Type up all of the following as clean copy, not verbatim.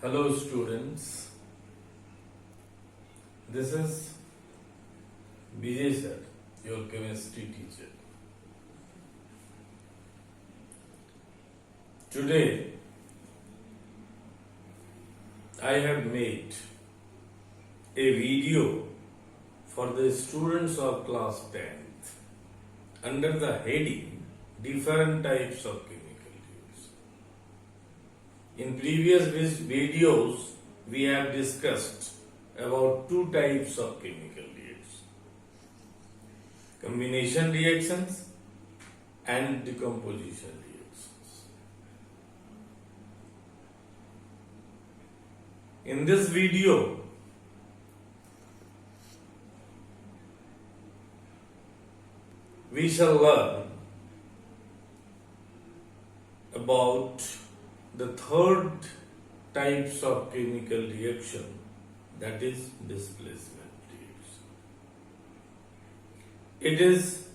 Hello students, this is Bijay sir, your chemistry teacher. Today I have made a video for the students of class 10th under the heading different types of chemical reactions. In previous videos, we have discussed about two types of chemical reactions: combination reactions and decomposition reactions. In this video, we shall learn about the third types of chemical reaction, that is displacement reaction. It is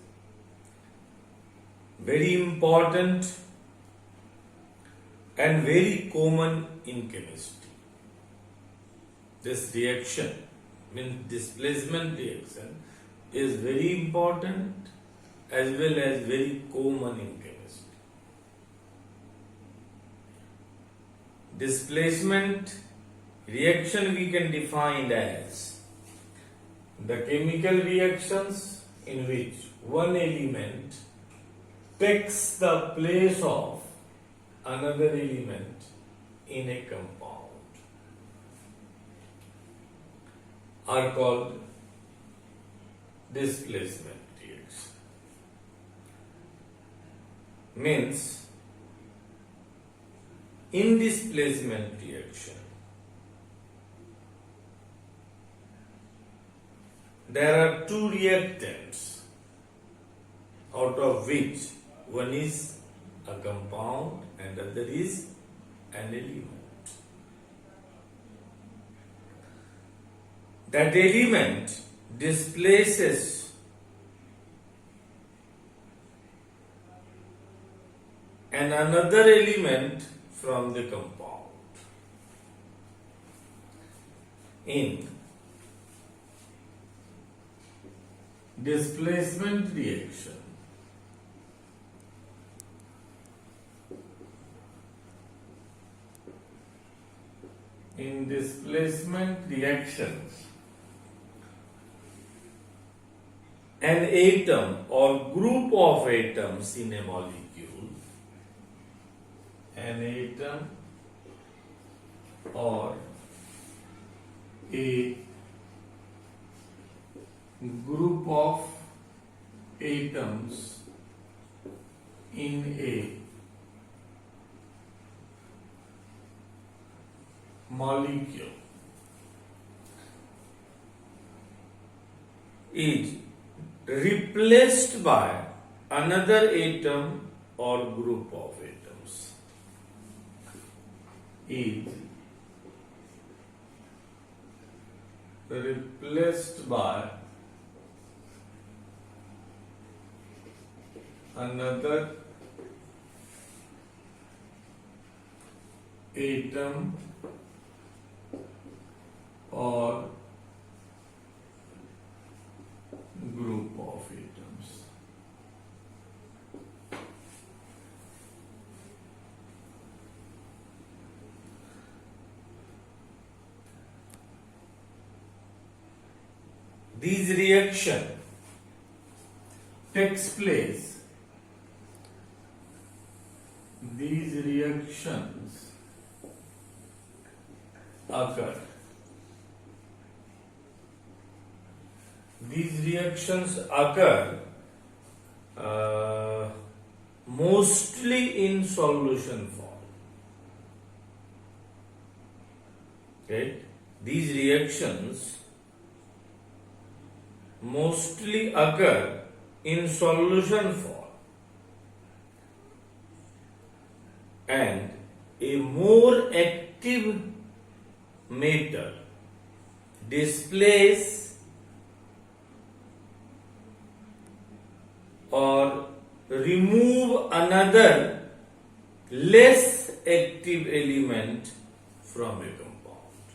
very important and very common in chemistry. This reaction, means displacement reaction, is very important as well as very common in chemistry. Displacement reaction we can define as the chemical reactions in which one element takes the place of another element in a compound are called displacement reaction. Means in displacement reaction, there are two reactants, out of which one is a compound and other is an element. That element displaces another element from the compound. In displacement reaction, an atom or group of atoms in a molecule, an atom or a group of atoms in a molecule is replaced by another atom or group of atoms. Is replaced by another atom or group of atoms. These reaction takes place. These reactions occur. These reactions occur mostly in solution form. Okay? These reactions mostly occur in solution form, and a more active metal displaces or remove another less active element from a compound.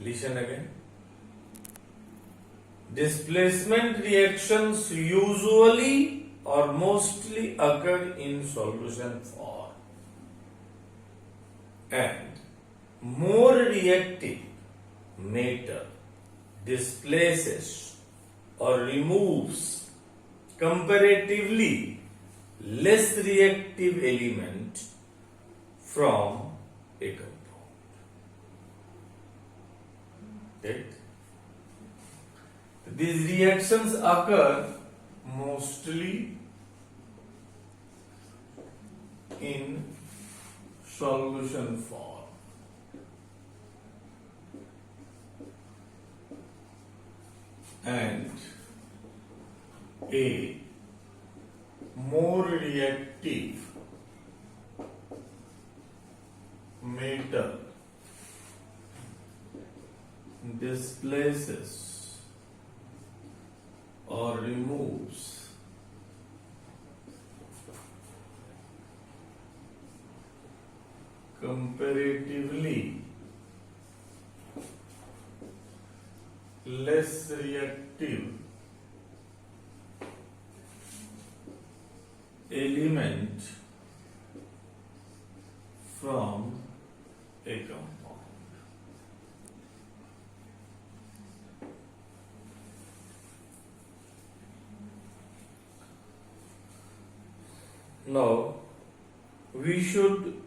Listen again. Displacement reactions usually or mostly occur in solution form, and more reactive matter displaces or removes comparatively less reactive element from a compound. Right? These reactions occur mostly in solution form, and a more reactive metal displaces or removes comparatively less reactive element from a compound. Now, we should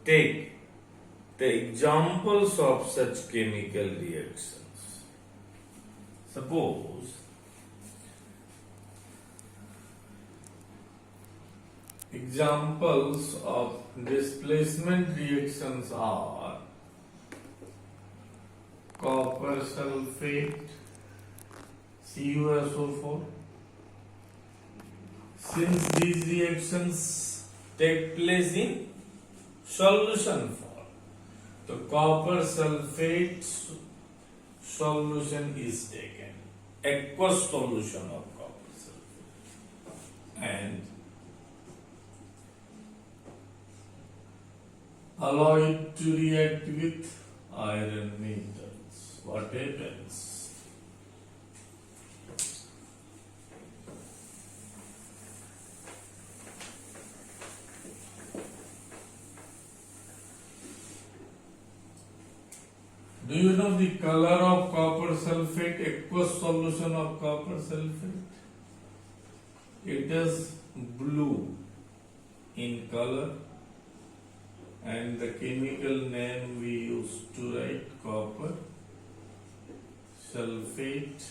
take the examples of such chemical reactions. Suppose examples of displacement reactions are copper sulfate, CuSO4. Since these reactions take place in solution form, the copper sulfate solution is taken, aqueous solution of copper sulfate, and allow it to react with iron metals. What happens? Do you know the color of copper sulfate, aqueous solution of copper sulfate? It is blue in color, and the chemical name we use to write copper sulfate.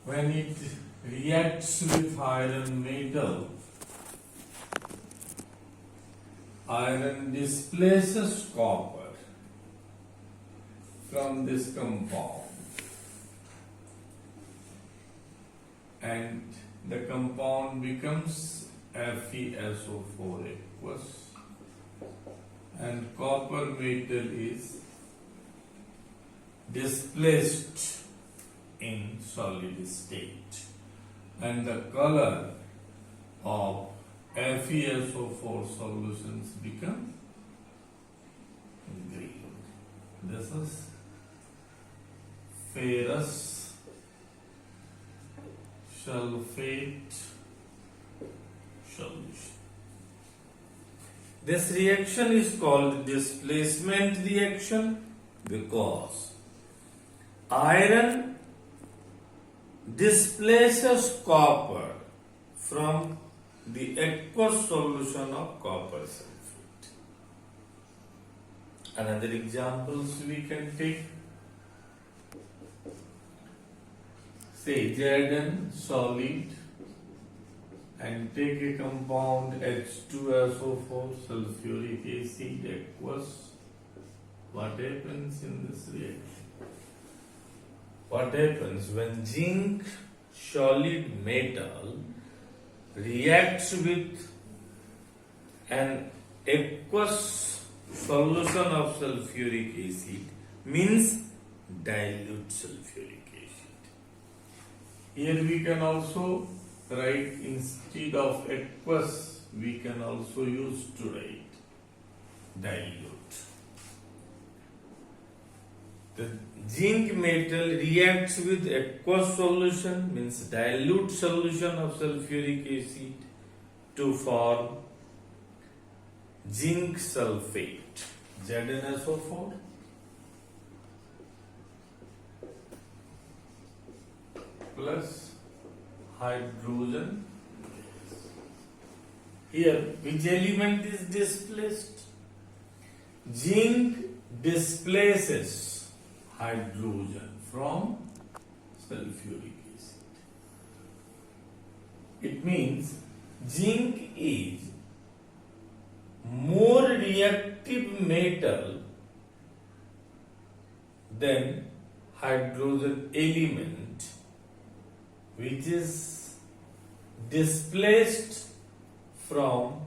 When it reacts with iron metal, iron displaces copper from this compound, and the compound becomes FeSO4 aqueous, and copper metal is displaced in solid state, and the color of FeSO4 solutions become green. This is ferrous sulfate solution. This reaction is called displacement reaction because iron displaces copper from the aqueous solution of copper sulfate. Another examples we can take. Say Zn solid and take a compound H2SO4 sulfuric acid aqueous. What happens in this reaction? What happens when zinc solid metal reacts with an aqueous solution of sulfuric acid, means dilute sulfuric acid. Here we can also write instead of aqueous, we can also use to write dilute. The zinc metal reacts with aqueous solution, means dilute solution of sulfuric acid, to form zinc sulfate, ZnSO4, plus hydrogen. Here, which element is displaced? Zinc displaces hydrogen from sulfuric acid. It means zinc is more reactive metal than hydrogen element, which is displaced from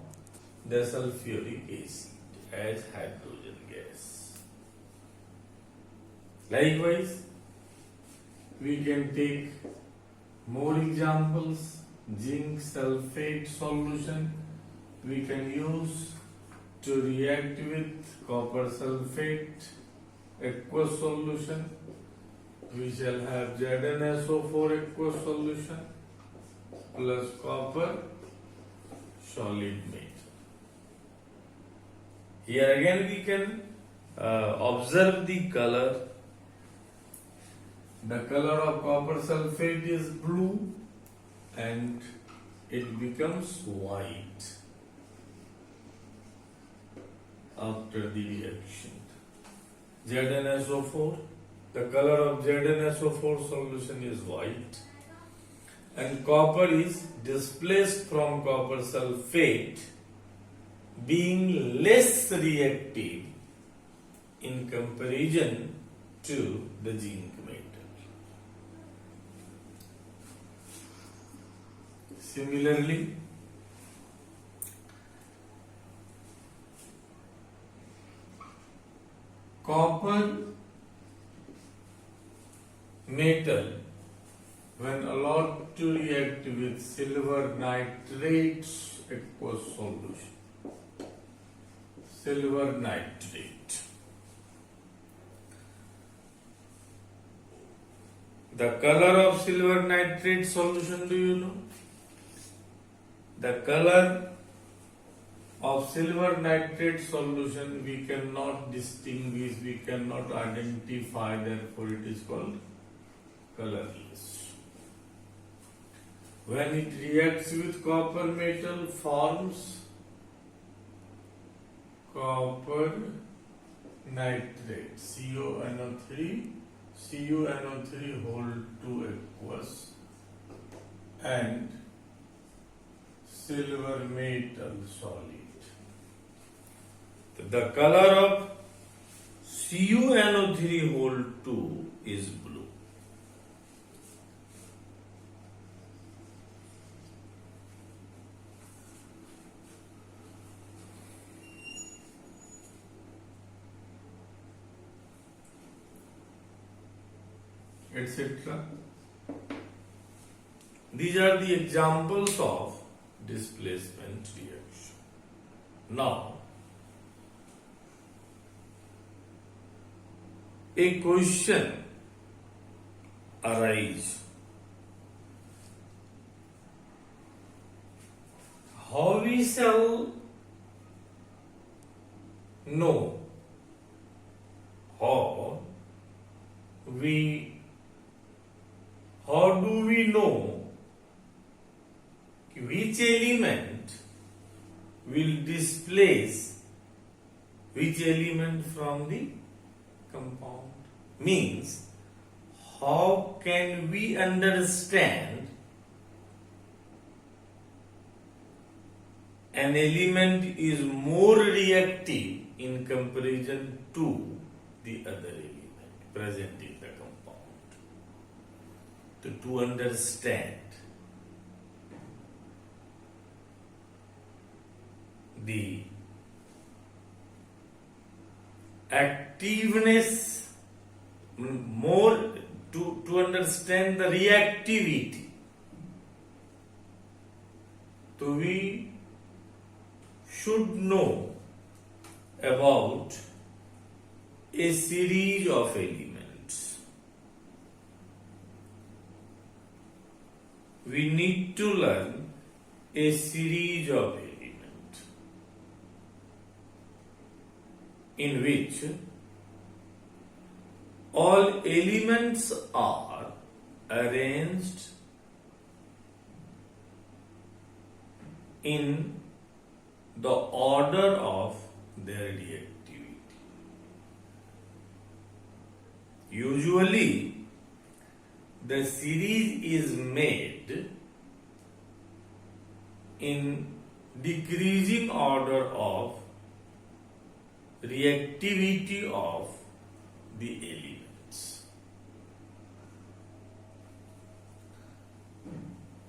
the sulfuric acid as hydrogen gas. Likewise, we can take more examples. Zinc sulfate solution we can use to react with copper sulfate aqueous solution. We shall have ZnSO4 aqueous solution plus copper solid metal. Here again we can observe the color. The color of copper sulfate is blue and it becomes white after the reaction. ZnSO4, the color of ZnSO4 solution is white, and copper is displaced from copper sulfate, being less reactive in comparison to the zinc metal. Similarly, copper metal, when allowed to react with silver nitrate's aqueous solution, silver nitrate, the color of silver nitrate solution, do you know? The color of silver nitrate solution we cannot distinguish, we cannot identify, therefore it is called colorless. When it reacts with copper metal, forms copper nitrate, CuNO3, CuNO3 hold 2 aqueous, and silver metal solid. The color of CuNO3 hold 2 is blue. Etc. These are the examples of displacement reaction. Now, a question arises. How we shall know, how do we know which element will displace which element from the compound? Means, how can we understand an element is more reactive in comparison to the other element present in the compound? To understand the activeness, more to understand the reactivity So we should know about a series of elements. We need to learn a series of elements in which all elements are arranged in the order of their reactivity. Usually, the series is made in decreasing order of reactivity of the elements.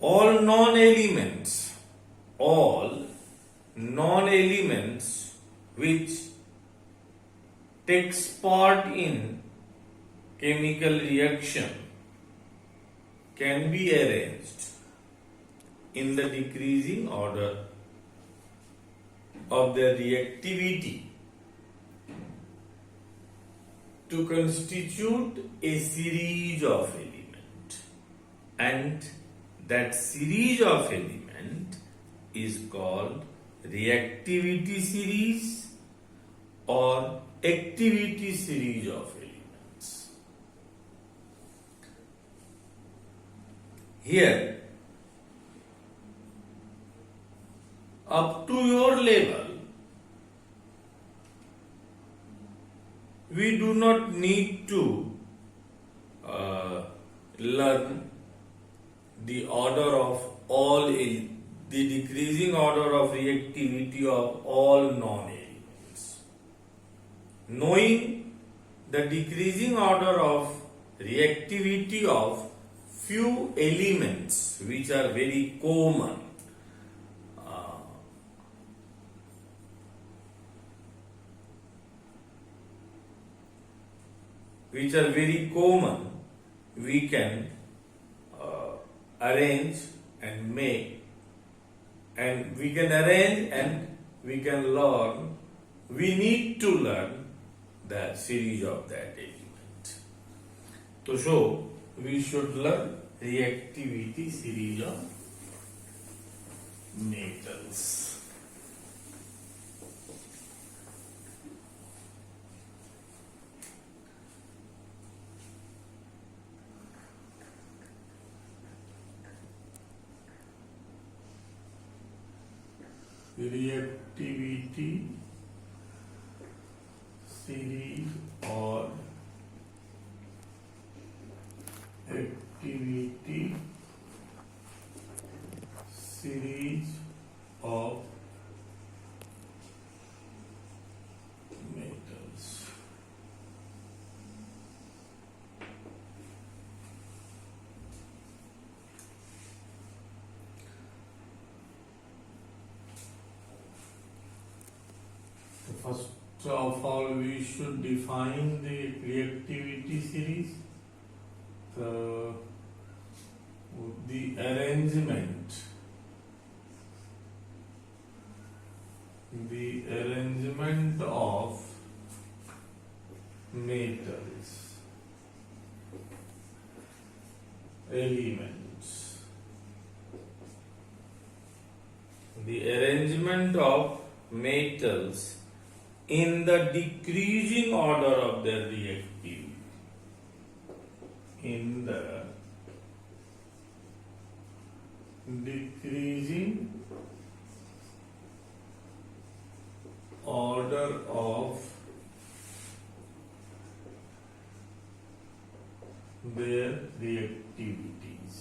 All non-elements which takes part in chemical reaction can be arranged in the decreasing order of their reactivity to constitute a series of elements, and that series of elements is called reactivity series or activity series of elements. Here, up to your level, we do not need to learn the order of the decreasing order of reactivity of all non-elements. Knowing the decreasing order of reactivity of few elements which are very common, we can arrange and make, and we can arrange and we can learn. We need to learn the series of that element. So we should learn reactivity series of metals. Reactivity series or activity series of metals. First of all, we should define the reactivity series. The arrangement of metals, elements. The arrangement of metals in the decreasing order of their reactivity. In the decreasing order of their reactivities.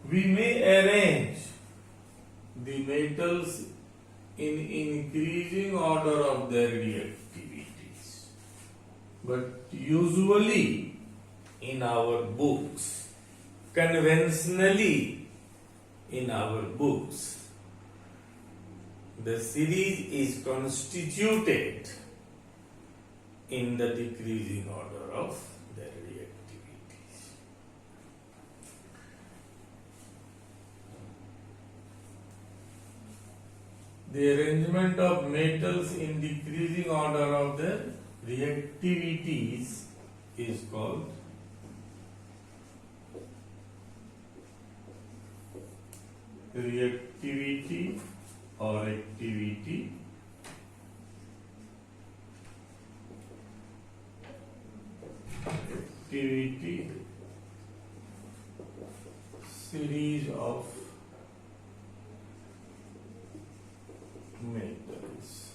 We may arrange the metals in increasing order of their reactivities, but usually in our books, conventionally in our books, the series is constituted in the decreasing order of their the arrangement of metals in decreasing order of their reactivities is called reactivity or activity. Activity series of metals.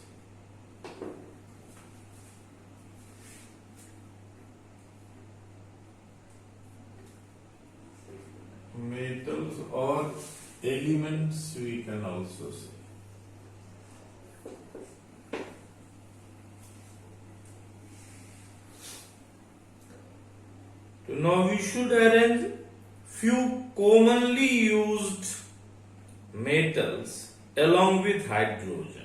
Metals or elements we can also say. Now we should arrange few commonly used metals along with hydrogen.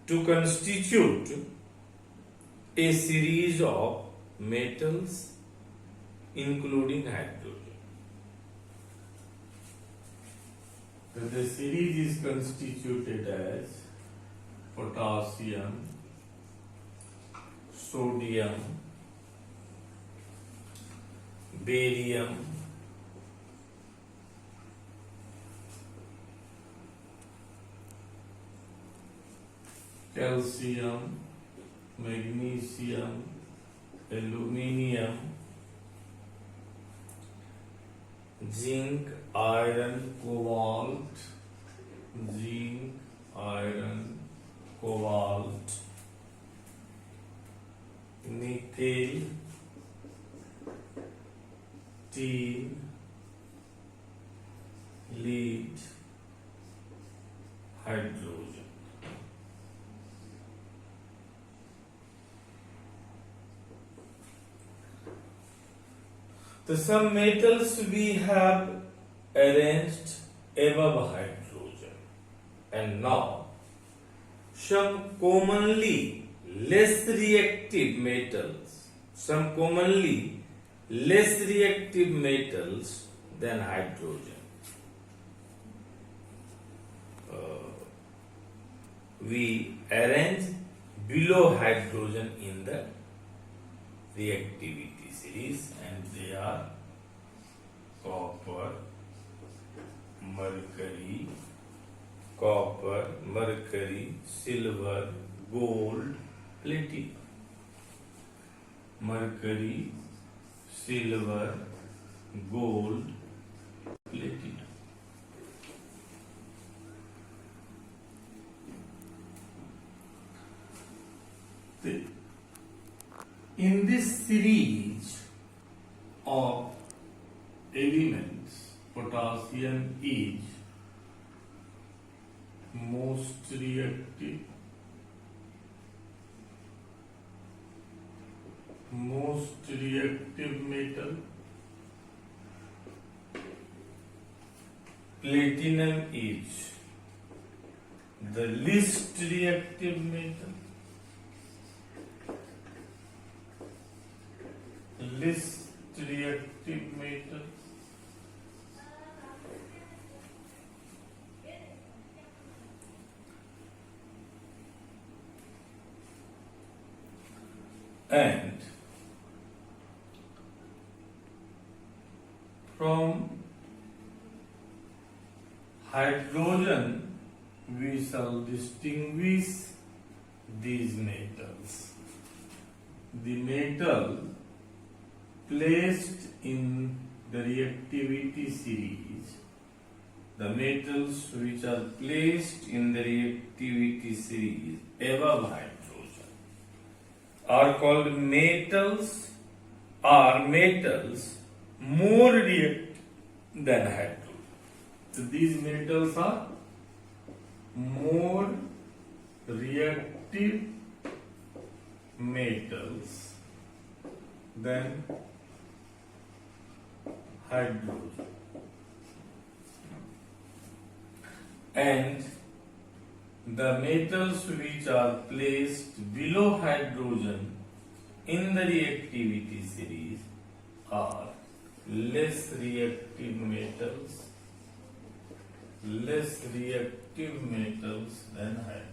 To constitute a series of metals including hydrogen. So the series is constituted as potassium, sodium, barium, calcium, magnesium, aluminium, zinc, iron, cobalt, zinc, iron, cobalt, nickel, tin, lead, hydrogen. So some metals we have arranged above hydrogen, and now some commonly less reactive metals, than hydrogen. We arrange below hydrogen in the reactivity series, and they are copper, mercury, silver, gold, platinum. Mercury, silver, gold, platinum. In this series of elements, potassium is most reactive, metal. Platinum is the least reactive metal. And from hydrogen we shall distinguish these metals. The metal placed in the reactivity series, the metals which are placed in the reactivity series above hydrogen are called metals more reactive than hydrogen. So these metals are more reactive metals than hydrogen. And the metals which are placed below hydrogen in the reactivity series are less reactive metals than hydrogen.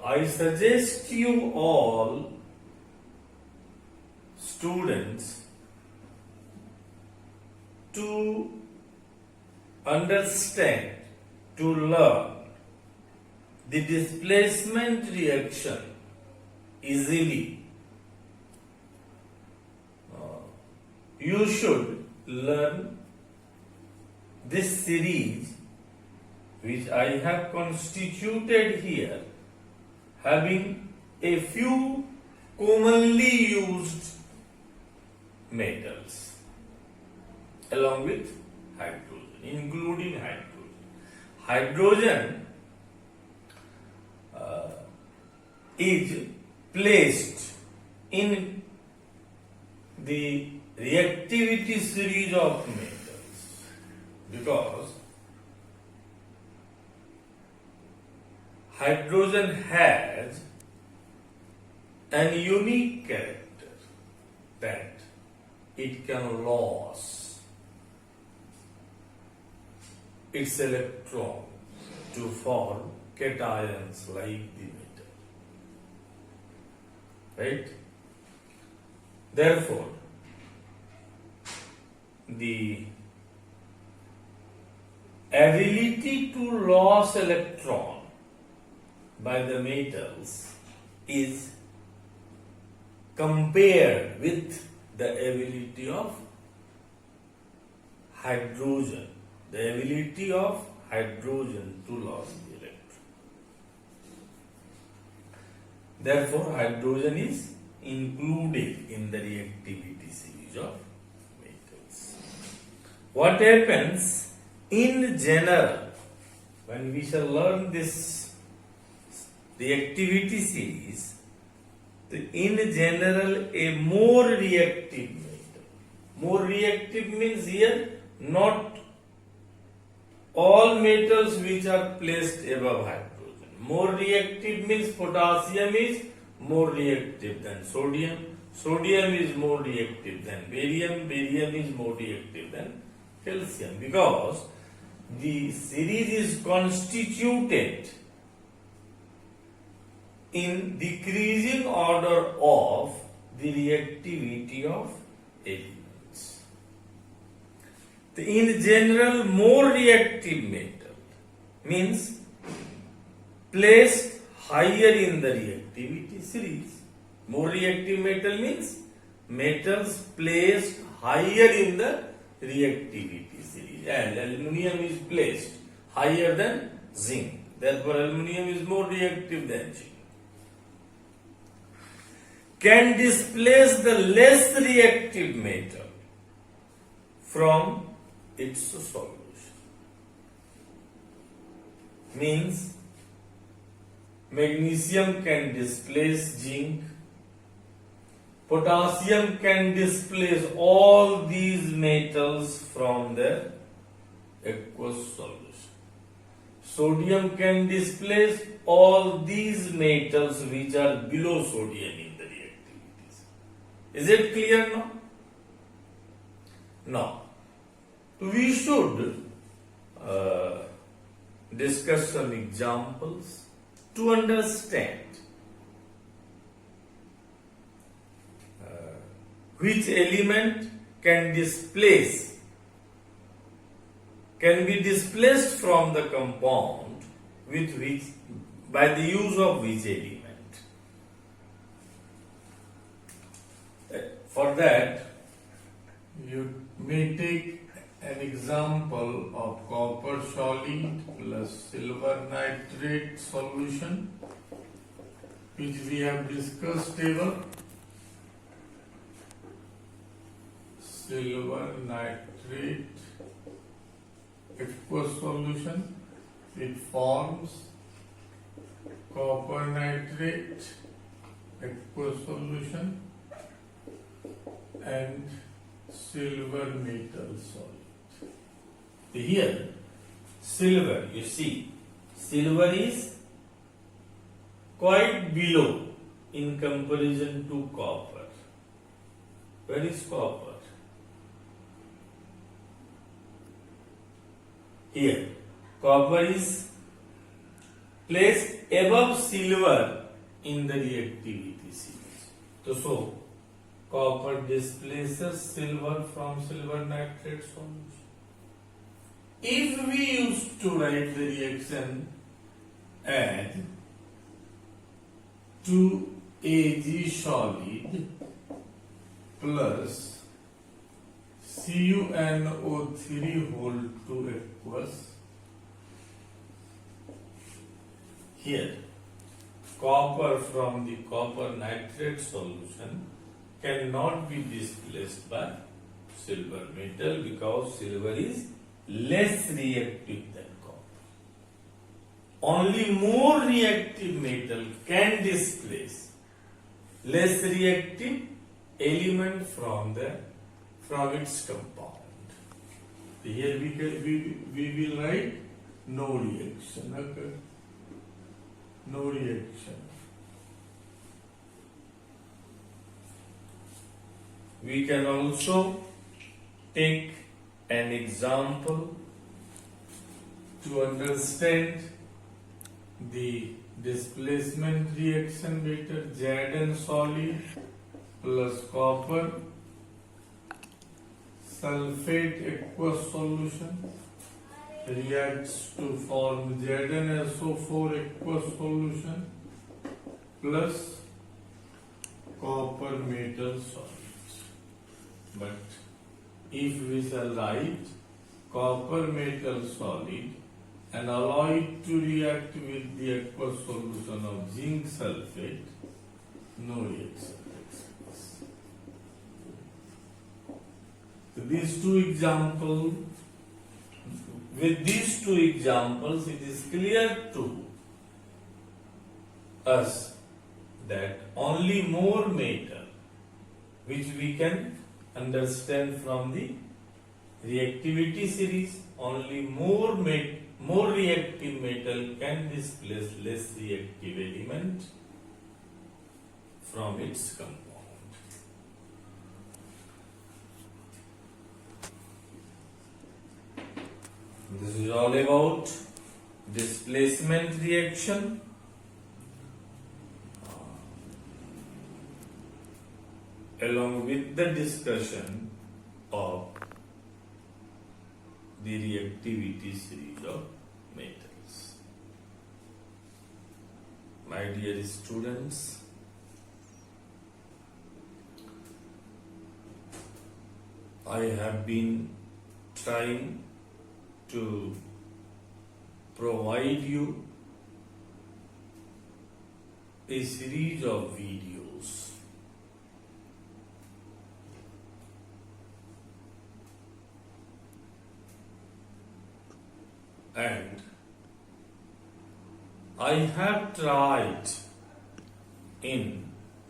I suggest you all students to understand, to learn the displacement reaction easily. You should learn this series which I have constituted here, having a few commonly used metals along with hydrogen, including hydrogen. Hydrogen is placed in the reactivity series of metals because hydrogen has an unique character that it can lose its electron to form cations like the metal. Right? Therefore, the ability to lose electron by the metals is compared with the ability of hydrogen, the ability of hydrogen to lose the electron. Therefore, hydrogen is included in the reactivity series of metals. What happens in general when we shall learn this reactivity series? In general, a more reactive metal. More reactive means here not all metals which are placed above hydrogen. More reactive means potassium is more reactive than sodium. Sodium is more reactive than barium. Barium is more reactive than calcium, because the series is constituted in decreasing order of the reactivity of elements. In general, more reactive metal means placed higher in the reactivity series. More reactive metal means metals placed higher in the reactivity series. And aluminium is placed higher than zinc. Therefore, aluminium is more reactive than zinc. Can displace the less reactive metal from its solution. Means magnesium can displace zinc, potassium can displace all these metals from their aqueous solution. Sodium can displace all these metals which are below sodium in the reactivities. Is it clear now? Now, we should discuss some examples to understand which element can be displaced from the compound with which, by the use of which element. For that, you may take an example of copper solid plus silver nitrate solution, which we have discussed ever. Silver nitrate aqueous solution, it forms copper nitrate aqueous solution and silver metal solid. Here, silver, you see, silver is quite below in comparison to copper. Where is copper? Here, copper is placed above silver in the reactivity series. So, copper displaces silver from silver nitrate solution. If we used to write the reaction as 2Ag solid plus CuNO3 whole 2 aqueous. Here, copper from the copper nitrate solution cannot be displaced by silver metal because silver is less reactive than copper. Only more reactive metal can displace less reactive element from its compound. Here we will write no reaction. Okay? No reaction. We can also take an example to understand the displacement reaction better. Zn solid plus copper sulfate aqueous solution reacts to form ZnSO4 aqueous solution plus copper metal solids. But if we shall write copper metal solid and allow it to react with the aqueous solution of zinc sulfate, no reaction takes place. So with these two examples, it is clear to us that only more metal, which we can understand from the reactivity series, only more reactive metal can displace less reactive element from its compound. This is all about displacement reaction. Along with the discussion of the reactivity series of metals. My dear students, I have been trying to provide you a series of videos and I have tried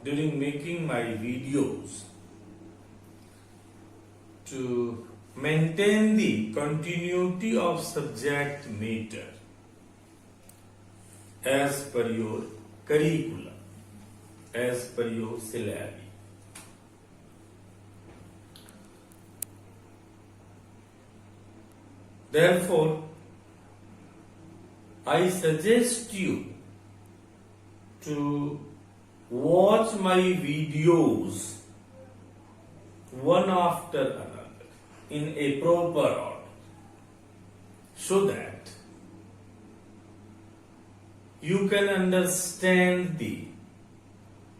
during making my videos to maintain the continuity of subject matter as per your curriculum, as per your syllabi. Therefore, I suggest you to watch my videos one after another in a proper order so that you can understand the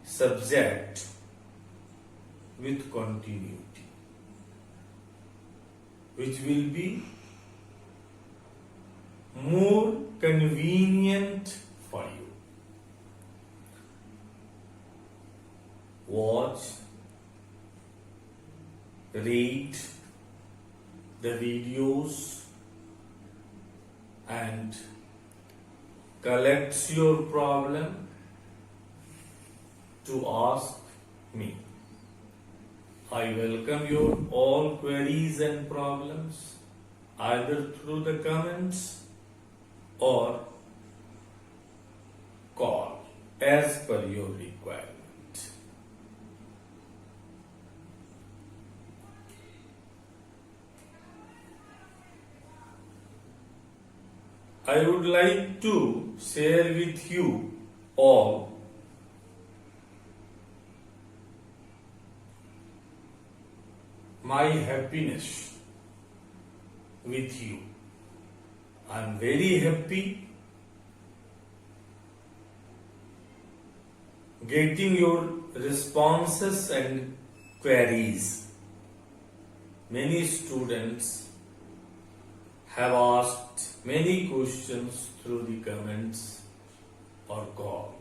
subject with continuity, which will be more convenient for you. Watch, read the videos and collect your problem to ask me. I welcome your all queries and problems either through the comments or call as per your requirement. I would like to share with you all my happiness with you. I am very happy getting your responses and queries. Many students have asked many questions through the comments or call.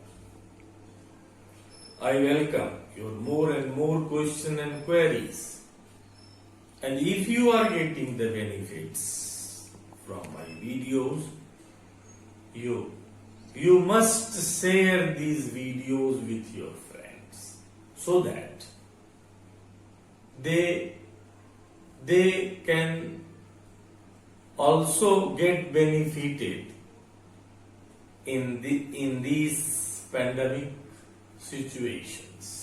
I welcome your more and more questions and queries. And if you are getting the benefits from my videos, you must share these videos with your friends so that they can also get benefited in these pandemic situations.